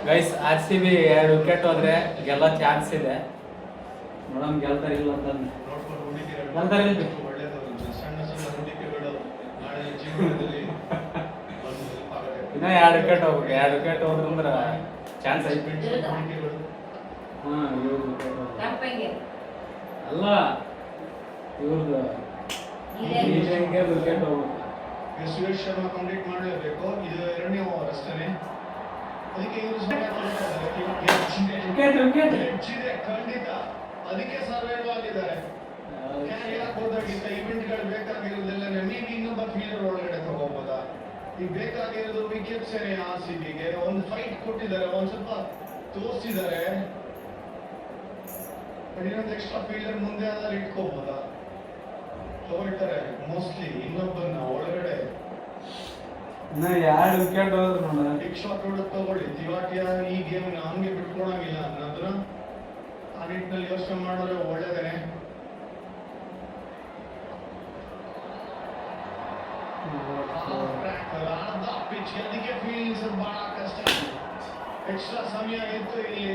Guys R C B 2 wicket ಹೋದ್ರೆ ಗೆಲ್ಲೋ chance ಇದೆ. ನೋಡೋಣ ಗೆಲ್ತಾರೆ ಇಲ್ಲ ಅಂತಂದ್ರೆ. ಗೆಲ್ತಾರೆ ಇಲ್ಲ ಇನ್ನ 2 ವಿಕೆಟ್ ಹೋಗ್ಬೇಕು. 2 ವಿಕೆಟ್ ಹೋದ್ರಂದ್ರೆ ಚಾನ್ಸ್ ಐತೆ. ಅಲ್ಲ ಇವ್ರದ್ದು ವಿಕೆಟ್ ಹೋಗ್ಬೇಕು. ಸುರೇಶ್ ಶರ್ಮಾ ಕಂಪ್ಲೀಟ್ ಮಾಡಲೇಬೇಕು. ಇದು 2ನೇ ಓವರ್ ಅಷ್ಟೇ. ಅದಕ್ಕೆ ಇವರು ಖಂಡಿತ ಅದಕ್ಕೆ ಸರ್ವೈವ್ ಆಗಿದ್ದಾರೆ. ಹೋದಾಗಿದ್ದ ಇವೆಂಟ್ಗಳು ಬೇಕಾಗಿರೋದೆಲ್ಲ ಮೇಬಿ ಇನ್ನೊಬ್ಬ ಫೀಲ್ಡರ್ ಒಳಗಡೆ ತಗೋಬೋದಾ. ಈಗ ಬೇಕಾಗಿರೋದು ವಿಕೆಟ್ಸ್ ಆರ್ ಸಿ ಬಿಗೆ. ಒಂದು ಫೈಟ್ ಕೊಟ್ಟಿದ್ದಾರೆ, ಒಂದ್ ಸ್ವಲ್ಪ ತೋರಿಸಿದ್ದಾರೆ. ಇನ್ನೊಂದು ಎಕ್ಸ್ಟ್ರಾ ಫೀಲ್ಡರ್ ಮುಂದೆ ಆದ್ರೆ ಇಟ್ಕೋಬೋದಾ. ತಗೊಳ್ತಾರೆ ಮೋಸ್ಟ್ಲಿ ಇನ್ನೊಬ್ಬನ ಒಳಗಡೆ. 2 ವಿಕೆಟ್ ಹೋದ್ರು ನೋಡ. ಬಿಗ್ ಶಾಟ್ ಹೊಡೆದು ತಗೊಳ್ಳಿ. ತಿವಾಟಿಯ ಈ ಗೇಮ್ ಹಂಗೆ ಬಿಟ್ಕೊಳಂಗಿಲ್ಲ ಅನ್ನೋದನ್ನ ಆ ನಿಟ್ಟಿನಲ್ಲಿ ಯೋಚನೆ ಮಾಡಿದ್ರೆ ಒಳ್ಳೇದೇನೆ. ಪಿಚ್ ಅದಕ್ಕೆ ಫೀಲ್ಡಿಂಗ್ಸ್ ಬಹಳ ಕಷ್ಟ. ಎಕ್ಸ್ಟ್ರಾ ಸಮಯ ಇತ್ತು ಇಲ್ಲಿ.